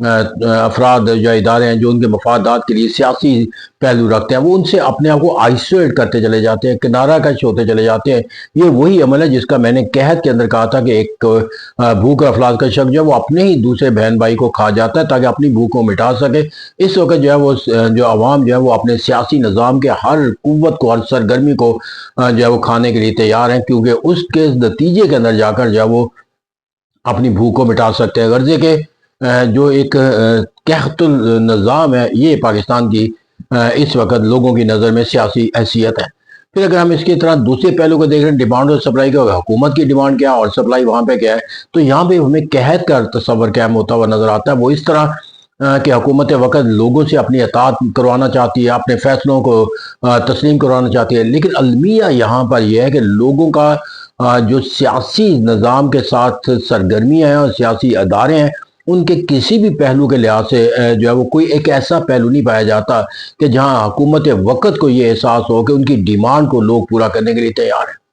افراد یا ادارے ہیں جو ان کے مفادات کے لیے سیاسی پہلو رکھتے ہیں، وہ ان سے اپنے آپ کو آئسولیٹ کرتے چلے جاتے ہیں، کنارہ کش ہوتے چلے جاتے ہیں۔ یہ وہی عمل ہے جس کا میں نے قحط کے اندر کہا تھا کہ ایک بھوک اور افلاس کا شخص جو ہے وہ اپنے ہی دوسرے بہن بھائی کو کھا جاتا ہے تاکہ اپنی بھوک کو مٹا سکے۔ اس وقت جو ہے وہ جو عوام جو ہے وہ اپنے سیاسی نظام کے ہر قوت کو، ہر سرگرمی کو جو ہے وہ کھانے کے لیے تیار ہیں، کیونکہ اس کے نتیجے کے اندر جا کر جو ہے وہ اپنی بھوک کو مٹا سکتے ہیں۔ غرضے کہ جو ایک قحط النظام ہے، یہ پاکستان کی اس وقت لوگوں کی نظر میں سیاسی حیثیت ہے۔ پھر اگر ہم اس کی طرح دوسرے پہلو کو دیکھ رہے ہیں، ڈیمانڈ اور سپلائی کا، حکومت کی ڈیمانڈ کیا اور سپلائی وہاں پہ کیا ہے، تو یہاں پہ ہمیں قحط کا تصور قائم ہوتا ہوا نظر آتا ہے۔ وہ اس طرح کہ حکومت وقت لوگوں سے اپنی اطاعت کروانا چاہتی ہے، اپنے فیصلوں کو تسلیم کروانا چاہتی ہے، لیکن المیہ یہاں پر یہ ہے کہ لوگوں کا جو سیاسی نظام کے ساتھ سرگرمیاں ہیں اور سیاسی ادارے ہیں، ان کے کسی بھی پہلو کے لحاظ سے جو ہے وہ کوئی ایک ایسا پہلو نہیں پایا جاتا کہ جہاں حکومت وقت کو یہ احساس ہو کہ ان کی ڈیمانڈ کو لوگ پورا کرنے کے لیے تیار ہیں۔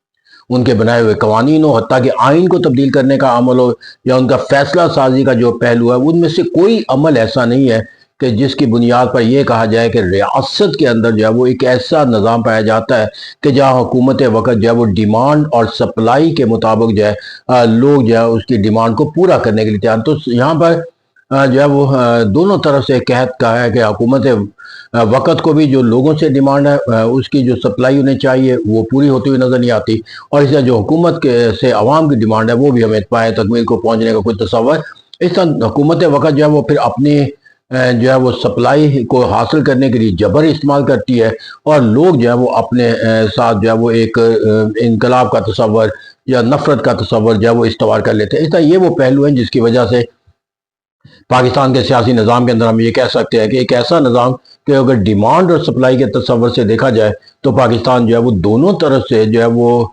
ان کے بنائے ہوئے قوانین ہو، حتیٰ کہ آئین کو تبدیل کرنے کا عمل ہو، یا ان کا فیصلہ سازی کا جو پہلو ہے، ان میں سے کوئی عمل ایسا نہیں ہے کہ جس کی بنیاد پر یہ کہا جائے کہ ریاست کے اندر جو ہے وہ ایک ایسا نظام پایا جاتا ہے کہ جہاں حکومت وقت جو ہے وہ ڈیمانڈ اور سپلائی کے مطابق جو ہے لوگ جو ہے اس کی ڈیمانڈ کو پورا کرنے کے لیے تیار۔ تو یہاں پر جو ہے وہ دونوں طرف سے قحط کا ہے کہ حکومت وقت کو بھی جو لوگوں سے ڈیمانڈ ہے اس کی جو سپلائی انہیں چاہیے وہ پوری ہوتی ہوئی نظر نہیں آتی، اور اس طرح جو حکومت کے سے عوام کی ڈیمانڈ ہے وہ بھی ہمیں پائے تکمیل کو پہنچنے کا کوئی تصور۔ اس طرح حکومت وقت جو ہے وہ پھر اپنی جو ہے وہ سپلائی کو حاصل کرنے کے لیے جبر استعمال کرتی ہے، اور لوگ جو ہے وہ اپنے ساتھ جو ہے وہ ایک انقلاب کا تصور یا نفرت کا تصور جو ہے وہ استوار کر لیتے ہیں۔ اس طرح یہ وہ پہلو ہیں جس کی وجہ سے پاکستان کے سیاسی نظام کے اندر ہم یہ کہہ سکتے ہیں کہ ایک ایسا نظام کہ اگر ڈیمانڈ اور سپلائی کے تصور سے دیکھا جائے تو پاکستان جو ہے وہ دونوں طرف سے جو ہے وہ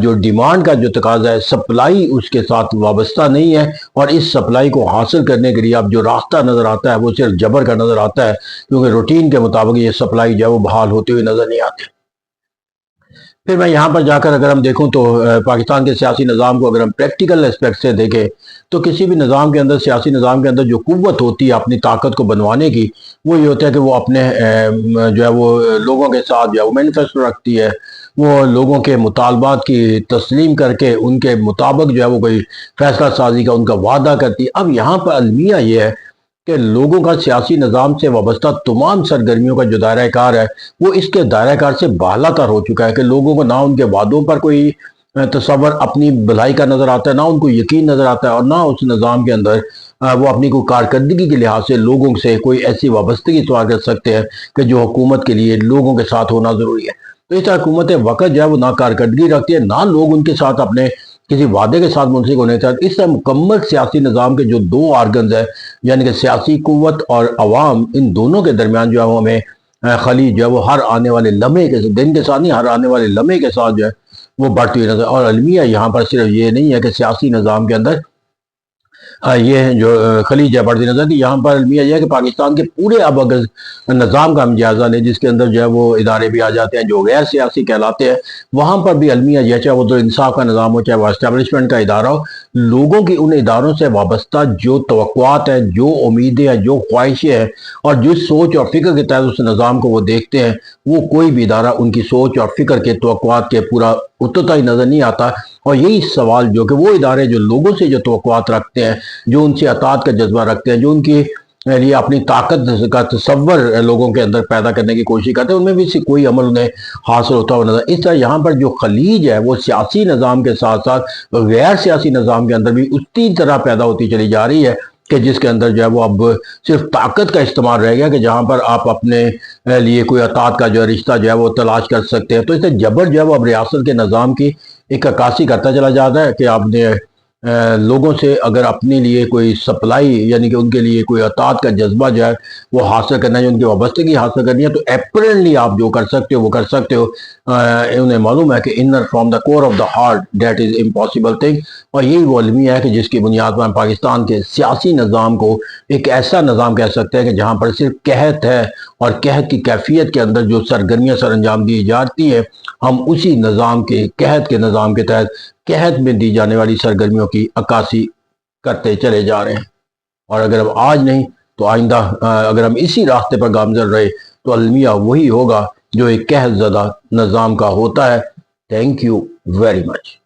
جو ڈیمانڈ کا جو تقاضا ہے، سپلائی اس کے ساتھ وابستہ نہیں ہے، اور اس سپلائی کو حاصل کرنے کے لیے اب جو راستہ نظر آتا ہے وہ صرف جبر کا نظر آتا ہے، کیونکہ روٹین کے مطابق یہ سپلائی جو ہے وہ بحال ہوتے ہوئے نظر نہیں آتی۔ پھر میں یہاں پر جا کر اگر ہم دیکھوں تو پاکستان کے سیاسی نظام کو اگر ہم پریکٹیکل اسپیکٹ سے دیکھیں تو کسی بھی نظام کے اندر، سیاسی نظام کے اندر جو قوت ہوتی ہے اپنی طاقت کو بنوانے کی، وہ یہ ہوتا ہے کہ وہ اپنے جو ہے وہ لوگوں کے ساتھ جو ہے وہ مینیفیسٹو رکھتی ہے، وہ لوگوں کے مطالبات کی تسلیم کر کے ان کے مطابق جو ہے وہ کوئی فیصلہ سازی کا ان کا وعدہ کرتی ہے۔ اب یہاں پر المیہ یہ ہے کہ لوگوں کا سیاسی نظام سے وابستہ تمام سرگرمیوں کا جو دائرہ کار ہے وہ اس کے دائرہ کار سے بالا تر ہو چکا ہے کہ لوگوں کو نہ ان کے وعدوں پر کوئی تصور اپنی بھلائی کا نظر آتا ہے، نہ ان کو یقین نظر آتا ہے، اور نہ اس نظام کے اندر وہ اپنی کوئی کارکردگی کے لحاظ سے لوگوں سے کوئی ایسی وابستگی استوار کر سکتے ہیں کہ جو حکومت کے لیے لوگوں کے ساتھ ہونا ضروری ہے۔ تو اس طرح حکومت وقت جو ہے وہ نہ کارکردگی رکھتی ہے، نہ لوگ ان کے ساتھ اپنے کسی وعدے کے ساتھ منسلک ہونے چاہتے۔ اس طرح مکمل سیاسی نظام کے جو دو آرگنز ہیں، یعنی کہ سیاسی قوت اور عوام، ان دونوں کے درمیان جو ہے ہمیں خلی جو ہے وہ ہر آنے والے لمحے کے دن کے ساتھ نہیں، ہر آنے والے لمحے کے ساتھ جو ہے وہ بڑھتی ہوئی نظر۔ اور المیہ یہاں پر صرف یہ نہیں ہے کہ سیاسی نظام کے اندر یہ جو خلیج ہے بڑھتی نظر تھی، یہاں پر المیہ یہ ہے کہ پاکستان کے پورے اب اگر نظام کا ہم جائزہ لیں جس کے اندر جو ہے وہ ادارے بھی آ جاتے ہیں جو غیر سیاسی کہلاتے ہیں، وہاں پر بھی المیہ یہ، چاہے وہ تو انصاف کا نظام ہو، چاہے وہ اسٹیبلشمنٹ کا ادارہ ہو، لوگوں کی ان اداروں سے وابستہ جو توقعات ہیں، جو امیدیں ہیں، جو خواہشیں ہیں، اور جس سوچ اور فکر کے تحت اس نظام کو وہ دیکھتے ہیں، وہ کوئی بھی ادارہ ان کی سوچ اور فکر کے توقعات کے پورا اترتا ہی نظر نہیں آتا۔ اور یہی سوال جو کہ وہ ادارے جو لوگوں سے جو توقعات رکھتے ہیں، جو ان سے اطاعت کا جذبہ رکھتے ہیں، جو ان کی لیے اپنی طاقت کا تصور لوگوں کے اندر پیدا کرنے کی کوشش کرتے ہیں، ان میں بھی سے کوئی عمل انہیں حاصل ہوتا ہوا نظر۔ اس طرح یہاں پر جو خلیج ہے وہ سیاسی نظام کے ساتھ ساتھ غیر سیاسی نظام کے اندر بھی اسی طرح پیدا ہوتی چلی جا رہی ہے کہ جس کے اندر جو ہے وہ اب صرف طاقت کا استعمال رہ گیا کہ جہاں پر آپ اپنے لیے کوئی اطاعت کا جو رشتہ جو ہے وہ تلاش کر سکتے ہیں۔ تو اس سے جبر جو ہے وہ اب ریاست کے نظام کی ایک عکاسی کرتا چلا جاتا ہے کہ آپ نے لوگوں سے اگر اپنے لیے کوئی سپلائی، یعنی کہ ان کے لیے کوئی اطاعت کا جذبہ جو ہے وہ حاصل کرنا ہے، ان کی وابستگی حاصل کرنی ہے، تو اپیرنٹلی آپ جو کر سکتے ہو وہ کر سکتے ہو۔ انہیں معلوم ہے کہ inner from the core of the heart that is impossible thing, اور یہی وہ المیہ ہے کہ جس کی بنیاد پر پاکستان کے سیاسی نظام کو ایک ایسا نظام کہہ سکتے ہیں کہ جہاں پر صرف قحط ہے، اور قحط کی کیفیت کے اندر جو سرگرمیاں سر انجام دی جاتی ہیں، ہم اسی نظام کے قحط کے نظام کے تحت قحط میں دی جانے والی سرگرمیوں کی عکاسی کرتے چلے جا رہے ہیں۔ اور اگر ہم آج نہیں تو آئندہ اگر ہم اسی راستے پر گامزن رہے تو المیہ وہی ہوگا جو ایک قحط زدہ نظام کا ہوتا ہے. Thank you very much.